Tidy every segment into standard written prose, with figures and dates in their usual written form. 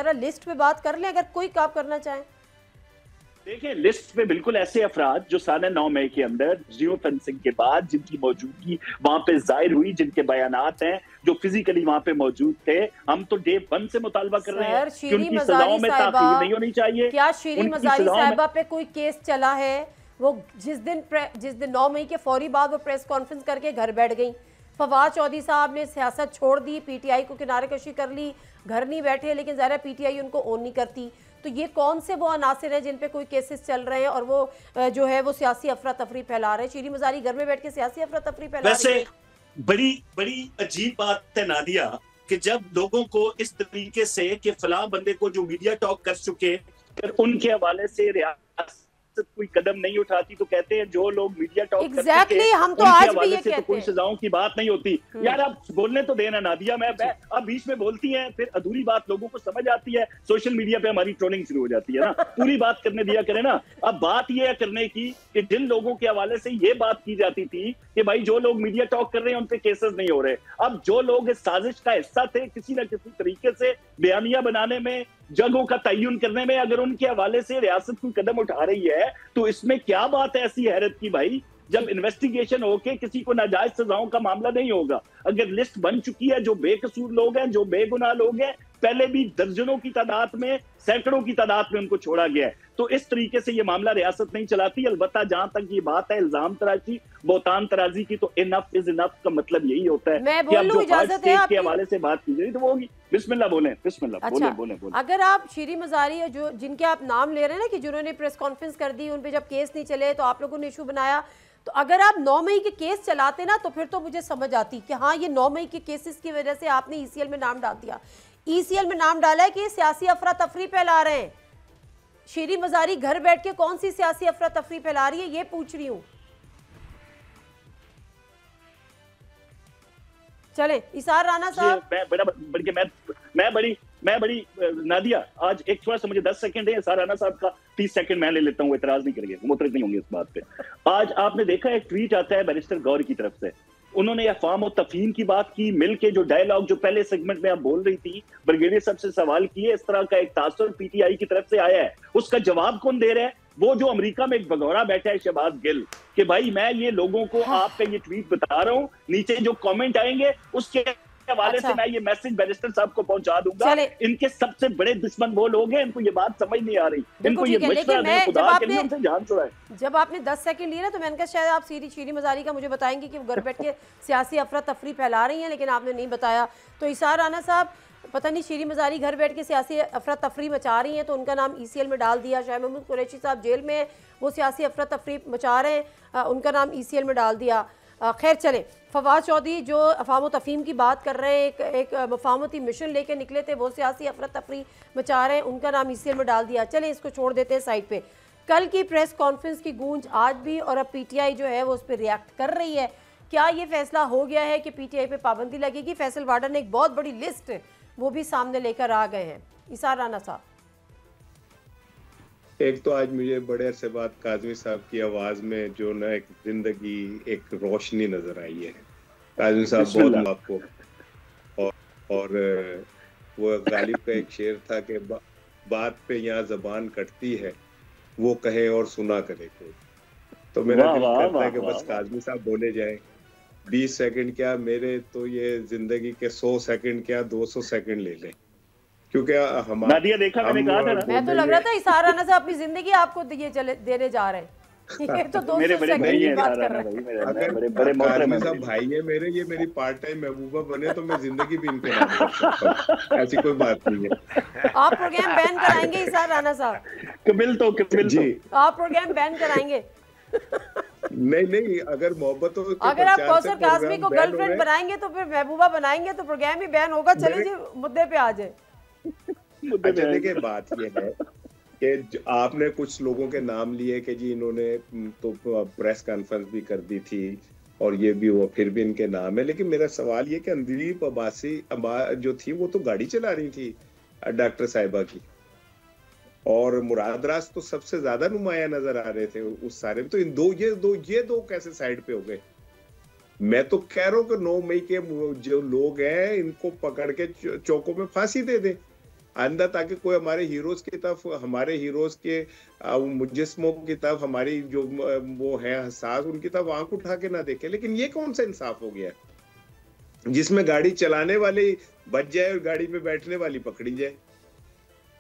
जरा लिस्ट पे बात कर लें अगर कोई काम करना चाहे। देखिए, लिस्ट में बिल्कुल ऐसे अफराद जो साल 9 मई के अंदर जियो फेंसिंग के बाद जिनकी मौजूदगी वहां पे जाहिर हुई, जिनके बयानात हैं, जो फिजिकली वहां पे मौजूद थे, हम तो डे 1 से मुतालबा कर रहे हैं कि उनकी सजाओं में ताखीर नहीं होनी चाहिए। क्या शीरी मजारी साहिबा पे कोई केस चला है? वो जिस दिन 9 मई के फौरी बाद वो प्रेस कॉन्फ्रेंस करके घर बैठ गई। फवाद चौधरी साहब ने सियासत छोड़ दी, पीटीआई को किनारे कशी कर ली, घर नहीं बैठे, लेकिन ज़रा पीटीआई उनको ओन नहीं करती। तो ये कौन से वो अनासिर हैं जिन पे कोई केसेस चल रहे हैं और वो जो है वो सियासी अफरा तफरी फैला रहे हैं? शीरी मजारी घर में बैठ के सियासी अफरा तफरी फैला रही है। वैसे बड़ी बड़ी अजीब बात है नादिया कि जब लोगों को इस तरीके से कि फलां बंदे को जो मीडिया टॉक कर चुके, उनके हवाले से रियासत कोई कदम नहीं उठाती तो कहते हैं जो लोग मीडिया टॉक करते हैं हम तो आज भी ये कहते हैं, तो कोई सजाओं की बात नहीं होती। यार आप बोलने तो देना नादिया, मैं अब बीच में बोलती हैं, फिर अधूरी बात लोगों को समझ आती है, सोशल मीडिया पे हमारी ट्रोलिंग शुरू हो जाती है ना। पूरी बात करने दिया करें ना। अब बात ये है करने की कि जिन लोगों के हवाले से ये बात की जाती थी कि भाई जो लोग मीडिया टॉक कर रहे हैं उन पे केसेस नहीं हो रहे, अब जो लोग इस साजिश का हिस्सा थे किसी ना किसी तरीके से बयानिया बनाने में, जगहों का तयन करने में, अगर उनके हवाले से रियासत कोई कदम उठा रही है तो इसमें क्या बात है ऐसी हैरत की भाई? जब इन्वेस्टिगेशन होके किसी को नाजायज सजाओं का मामला नहीं होगा, अगर लिस्ट बन चुकी है, जो बेकसूर लोग हैं, जो बेगुनाह लोग हैं, पहले भी दर्जनों की तादाद में, सैकड़ों की तादाद में उनको छोड़ा गया है, तो इस तरीके से ये मामला रियासत नहीं चलाती। अलबत्ता जहां तक ये बात है इल्जाम तराशी, बोतान तराजी की, तो इनफ इज इनफ का मतलब यही होता है कि अब जो इजाजत है के हवाले से बात की जाए तो वो होगी। बिस्मिल्लाह बोलें, बिस्मिल्लाह। अच्छा, बोलें। अगर आप शीरी मजारी जो जिनके आप नाम ले रहे हैं ना कि जिन्होंने प्रेस कॉन्फ्रेंस कर दी, उन पे जब केस नहीं चले तो आप लोगों ने इशू बनाया, तो अगर आप 9 मई के केस चलाते ना तो फिर तो मुझे समझ आती कि हाँ ये 9 मई के केसेस की वजह से आपने ईसीएल में नाम डाल दिया। ईसीएल में नाम डाला है कि सियासी अफरा तफरी फैला रहे हैं। शीरी मजारी घर बैठ के कौन सी सियासी अफरा तफरी फैला रही है, ये पूछ रही हूँ। चले इसार राना साहब। मैं बड़ी नादिया, आज एक थोड़ा सा मुझे 10 सेकंड है, इसार राना साहब का 30 सेकंड मैं ले लेता हूँ, एतराज नहीं करेंगे, मुतरद नहीं होंगे इस बात पे। आज आपने देखा एक ट्वीट आता है बैरिस्टर गौर की तरफ से, उन्होंने अफवाम और तफहीम की बात की, मिलके जो डायलॉग जो पहले सेगमेंट में आप बोल रही थी, ब्रिगेडियर साहब से सवाल किए, इस तरह का एक तासुर पीटीआई की तरफ से आया है, उसका जवाब कौन दे रहा है? वो जो अमेरिका में एक भगौड़ा बैठा है शहबाज गिल, कि भाई मैं ये लोगों को आपका ये ट्वीट बता रहा हूँ, नीचे जो कमेंट आएंगे उसके हवाले से मैं ये मैसेज बैरिस्टर साहब को पहुंचा दूंगा। इनके सबसे बड़े दुश्मन वो लोग हैं, इनको ये बात समझ नहीं आ रही, इनको ये मशवरा दें, खुदा के लिए उनसे जान छुड़ाएं। जब आपने 10 सेकंड लिए ना तो मैंने कहा शायद आप शीरी मजारी का मुझे बताएंगे कि वो घर बैठ के सियासी अफरा तफरी फैला रही हैं, लेकिन आपने नहीं बताया। तो इसार राना साहब, पता नहीं शीरी मजारी घर बैठ के सियासी अफरा तफरी मचा रही हैं तो उनका नाम ईसीएल में डाल दिया। शाह महमूद कुरैशी साहब जेल में, वो सियासी अफरा तफरी मचा रहे हैं, उनका नाम ईसीएल में डाल दिया। खैर चले, फवाद चौधरी जो अफवाम तफहीम की बात कर रहे हैं, एक मफाहमती मिशन लेके निकले थे, वो सियासी अफरा तफरी मचा रहे हैं, उनका नाम ईसीएल में डाल दिया। चले इसको छोड़ देते हैं साइड पे। कल की प्रेस कॉन्फ्रेंस की गूंज आज भी, और अब पीटीआई जो है वो उस पर रिएक्ट कर रही है। क्या ये फैसला हो गया है कि पीटीआई पे पाबंदी लगेगी? फैसल वाडा ने एक बहुत बड़ी लिस्ट वो भी सामने लेकर आ गए हैं। इसार राना साहब, एक तो आज मुझे बड़े अरसे बाद काजमी साहब की आवाज में जो ना एक जिंदगी, एक रोशनी नजर आई है। काजमी साहब बहुत आपको, और वो गालिब का एक शेर था कि बात पे यहाँ जबान कटती है, वो कहे और सुना करे कोई। तो मेरा दिल करता है कि बस काजमी साहब बोले जाए। 20 सेकंड क्या, मेरे तो ये जिंदगी के 100 सेकंड क्या 200 सेकंड ले लें, क्योंकि नादिया देखा मैंने कहा था ना, मैं तो लग रहा था इसार राना से अपनी जिंदगी आपको ये देने जा रहे हैं। ये तो 200 सेकंड की बात कर रहे हैं। अगर काजमी साहब भाई है मेरे, ये मेरी पार्ट टाइम महबूबा बने तो मैं जिंदगी भी इनको नाम रख सकता हूं, ऐसी कोई बात नहीं है। आप प्रोग्राम बैन कराएंगे इसार राना साहब? कबिल जी, आप प्रोग्राम बैन कराएंगे? नहीं, अगर मोहब्बत हो, अगर आप कौसर काज़मी को गर्लफ्रेंड बनाएंगे तो फिर महबूबा बनाएंगे तो प्रोग्राम ही बैन होगा। चलिए जी मुद्दे पे आ जाए। अच्छा देखिए, बात ये है कि आपने कुछ लोगों के नाम लिए कि जी इन्होंने तो प्रेस कॉन्फ्रेंस भी कर दी थी और ये भी हुआ, फिर भी इनके नाम है। लेकिन मेरा सवाल ये कि अंदलीप अब्बासी जो थी वो तो गाड़ी चला रही थी डॉक्टर साहिबा की, और मुराद राज तो सबसे ज्यादा नुमाया नजर आ रहे थे उस सारे में। तो ये दो कैसे साइड पे हो गए? मैं तो कह रहा हूँ कि 9 मई के जो लोग हैं इनको पकड़ के चौकों में फांसी दे दे। आइंदा ताकि कोई हमारे हीरोज की तरफ, हमारे हीरोज के मुजस्मों की तरफ, हमारी जो वो है हसास, उनकी तरफ आंख उठा के ना देखे। लेकिन ये कौन सा इंसाफ हो गया जिसमें गाड़ी चलाने वाली बच जाए और गाड़ी में बैठने वाली पकड़ी जाए?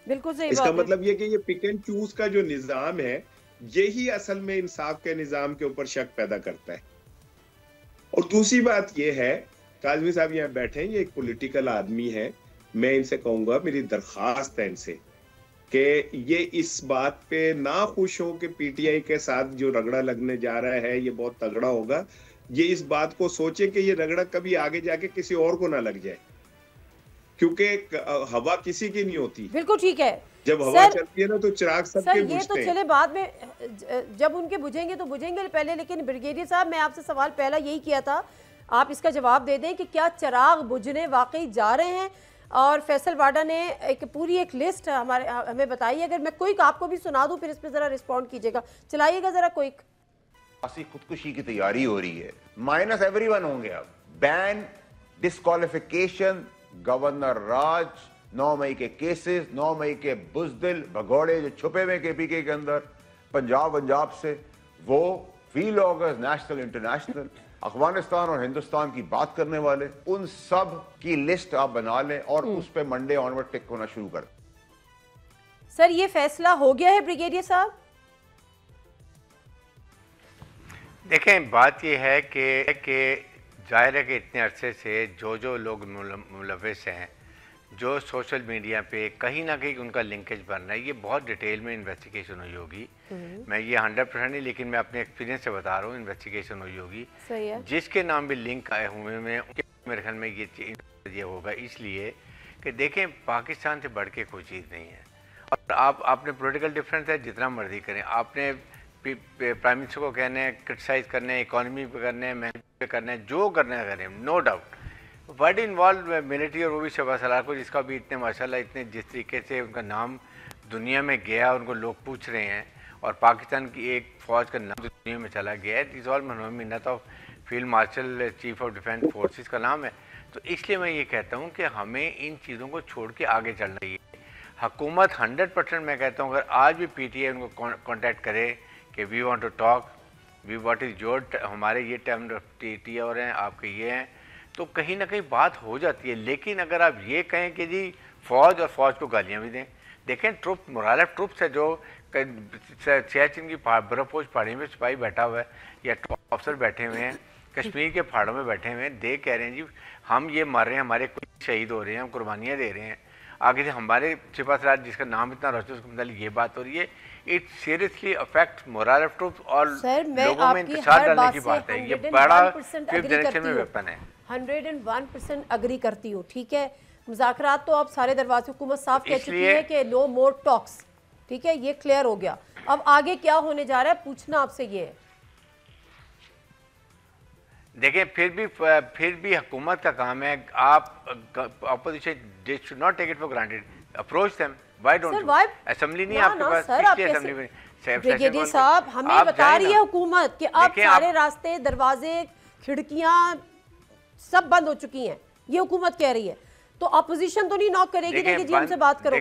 बिल्कुल सही इसका बात मतलब ये कि ये पिक एंड चूज का जो निजाम है, यही असल में इंसाफ के निजाम के ऊपर शक पैदा करता है। और दूसरी बात ये है, काज़मी साहब यहाँ बैठे हैं, ये एक पॉलिटिकल आदमी है, मैं इनसे कहूंगा, मेरी दरखास्त है इनसे कि ये इस बात पे ना खुश हो कि पीटीआई के साथ जो रगड़ा लगने जा रहा है ये बहुत तगड़ा होगा। ये इस बात को सोचे कि ये रगड़ा कभी आगे जाके किसी और को ना लग जाए, क्योंकि हवा किसी की नहीं होती। बिल्कुल ठीक है, जब हवा चलती है ना तो चिराग सबके बुझते हैं। ये तो चले बाद में, जब उनके बुझेंगे तो बुझेंगे पहले। लेकिन ब्रिगेडियर साहब, मैं आपसे सवाल पहला यही किया था, आप इसका जवाब दे दें कि क्या चिराग बुझने वाकई जा रहे हैं? और फैसल वाडा ने पूरी एक लिस्ट हमें बताई। अगर मैं कोई आपको भी सुना दूं, फिर इस पर जरा रिस्पॉन्ड कीजिएगा, चलाइएगा जरा कोई। खुदकुशी की तैयारी हो रही है, माइनस एवरीवन होंगे अब। बैन, डिस्क्वालिफिकेशन, गवर्नर राज, 9 मई के केसेस, 9 मई के बुजदिल भगोड़े जो छुपे हुए केपीके के अंदर, पंजाब से वो व्लॉगर्स, नेशनल इंटरनेशनल, अफगानिस्तान और हिंदुस्तान की बात करने वाले, उन सब की लिस्ट आप बना लें और उस पे मंडे ऑनवर्ड टिक होना शुरू कर। सर, ये फैसला हो गया है ब्रिगेडियर साहब? देखें, बात ये है कि जाहिर है कि इतने अरसे से जो लोग मुलविस हैं, जो सोशल मीडिया पे कहीं ना कहीं उनका लिंकेज बन रहा है, ये बहुत डिटेल में इन्वेस्टिगेशन हुई होगी। मैं ये 100% नहीं, लेकिन मैं अपने एक्सपीरियंस से बता रहा हूँ, इन्वेस्टिगेशन हुई होगी। सही है। जिसके नाम भी लिंक आए हुए में, मेरे ख्याल में ये होगा, इसलिए कि देखें पाकिस्तान से बढ़ के कोई चीज़ नहीं है। और आपने पॉलिटिकल डिफरेंस है, जितना मर्जी करें, आपने प्राइम मिनिस्टर को कहना है, क्रिटिसाइज़ करना है, इकॉनमी पे करना है, महंगाई पे करना है, जो करना है करें, no doubt. Word involve military और वो भी शहबाज सलार को, जिसका भी इतने माशाल्लाह इतने जिस तरीके से उनका नाम दुनिया में गया, उनको लोग पूछ रहे हैं, और पाकिस्तान की एक फ़ौज का नाम दुनिया में चला गया है, इस ऑल मिन्नत of field marshal chief of defence forces का नाम है। तो इसलिए मैं ये कहता हूँ कि हमें इन चीज़ों को छोड़ के आगे चलना चाहिए। हुकूमत 100% मैं कहता हूँ, अगर आज भी पीटीआई उनको कॉन्टैक्ट करे कि we want to talk, we what is your, हमारे ये टाइम टी और हैं, आपके ये हैं, तो कहीं ना कहीं बात हो जाती है। लेकिन अगर आप ये कहें कि जी फ़ौज और फ़ौज को गालियाँ भी दें, देखें ट्रुप मोराल ट्रुप्स है जो सियाचिन की बर्फपोश पहाड़ी में सिपाही बैठा हुआ है या अफसर बैठे हुए हैं, कश्मीर के पहाड़ों में बैठे हुए हैं, दे कह रहे हैं जी हम ये मर रहे हैं, हमारे कोई शहीद हो रहे हैं, हम कुर्बानियाँ दे रहे हैं, आगे से हमारे सिपा सलार जिसका नाम इतना रोशन, उसके मतलब ये बात हो रही है। It seriously affect moral of troops और लोगों में इंतशार डालने की बात है। ये बड़ा फिफ्थ जनरेशन में वेपन है। 101% अग्री करती हूँ, ठीक है। मुज़ाकरात तो अब सारे दरवाजे हुकूमत साफ कह चुकी है कि नो मोर टॉक्स, ठीक है, ये क्लियर हो गया। अब आगे क्या होने जा रहा है, पूछना आपसे ये है। देखें, फिर भी हुकूमत का काम है, आप opposition they should not take it for granted, approach them. Why don't you? Assembly नहीं आपके पास, पिछली असेंबली में ब्रिगेडियर साहब हमें बता रही है हुकूमत कि अब सारे रास्ते, दरवाजे, खिड़कियां सब बंद हो चुकी हैं, ये हुकूमत कह रही है। तो अपोजिशन तो नहीं नॉक करेगी ना कि जी हमसे बात करो।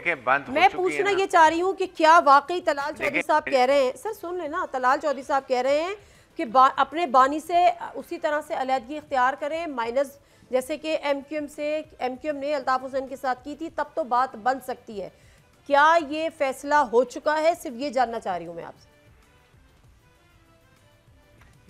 मैं पूछना ये चाह रही हूँ कि क्या वाकई तलाल चौधरी साहब कह रहे हैं, सर सुन लेना, तलाल चौधरी साहब कह रहे हैं कि अपने बानी से उसी तरह से अलहदगी इख्तियार करें, माइनस जैसे कि एमक्यूएम ने अल्ताफ हुसैन के साथ की थी, तब तो बात बन सकती है। क्या ये फैसला हो चुका है? सिर्फ ये जानना चाह रही हूँ मैं आपसे।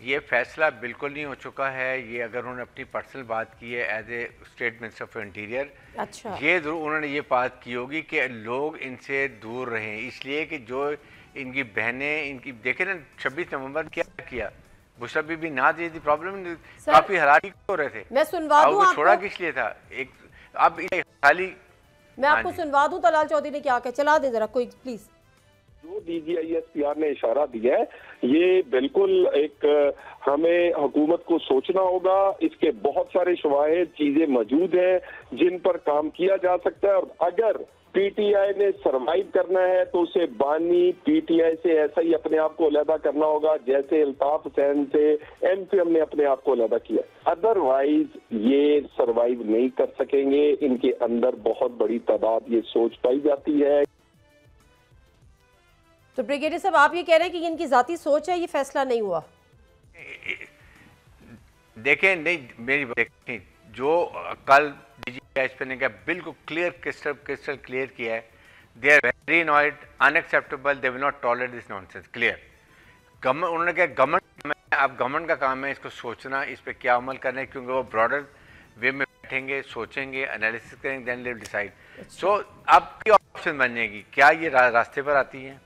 ये फैसला बिल्कुल नहीं हो चुका है। ये अगर उन्होंने अपनी पर्सनल बात की है as a state minister of interior, अच्छा, ये जरूर उन्होंने ये बात की होगी कि लोग इनसे दूर रहें, इसलिए कि जो इनकी बहनें, इनकी देखे ना 26 नवंबर क्या किया, बुशरा बीबी ना दी थी, प्रॉब्लम काफी हरारी हो रहे थे। मैं सुनवा दूं आपको, छोड़ा किस लिए था? एक अब खाली मैं आपको सुनवा दूं तलाल चौधरी ने क्या कहा, चला दे जरा कोई प्लीज। जो DGISPR ने इशारा दिया है, ये बिल्कुल एक हमें हुकूमत को सोचना होगा। इसके बहुत सारे शवाहिद चीजें मौजूद हैं जिन पर काम किया जा सकता है, और अगर पीटीआई ने सरवाइव करना है तो उसे बानी पीटीआई से ऐसा ही अपने आप को अलहदा करना होगा जैसे अल्ताफ हुसैन से एमपीएम ने अपने आप को अलहदा किया। अदरवाइज ये सरवाइव नहीं कर सकेंगे। इनके अंदर बहुत बड़ी तादाद ये सोच पाई जाती है। तो ब्रिगेडियर साहब आप ये कह रहे हैं कि इनकी जाती सोच है, ये फैसला नहीं हुआ? देखें, नहीं मेरी देखें, जो कल डीजीपी ने कहा बिल्कुल क्लियर क्रिस्टल क्लियर किया है, they are very annoyed, unacceptable, they will not tolerate this nonsense, clear. Government, उन्होंने कहा गवर्नमेंट, अब गवर्नमेंट का काम है इसको सोचना, इस पर क्या अमल करना है, क्योंकि वो ब्रॉडर वे में बैठेंगे, सोचेंगे, एनालिसिस करेंगे, देन दे विल डिसाइड। सो अब क्या ऑप्शन बन जाएगी, क्या ये रास्ते पर आती हैं,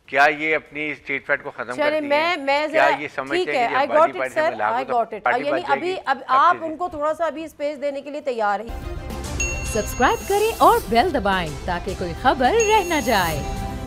क्या ये अपनी स्ट्रीट फाइट को खत्म करती है, क्या ये समझते हैं कि जब बाजी पार्टी में लागू तो पार्टी बच जाएगी? अब आप उनको थोड़ा सा अभी स्पेस देने के लिए तैयार हैं। सब्सक्राइब करें और बेल दबाएं ताकि कोई खबर रह न जाए।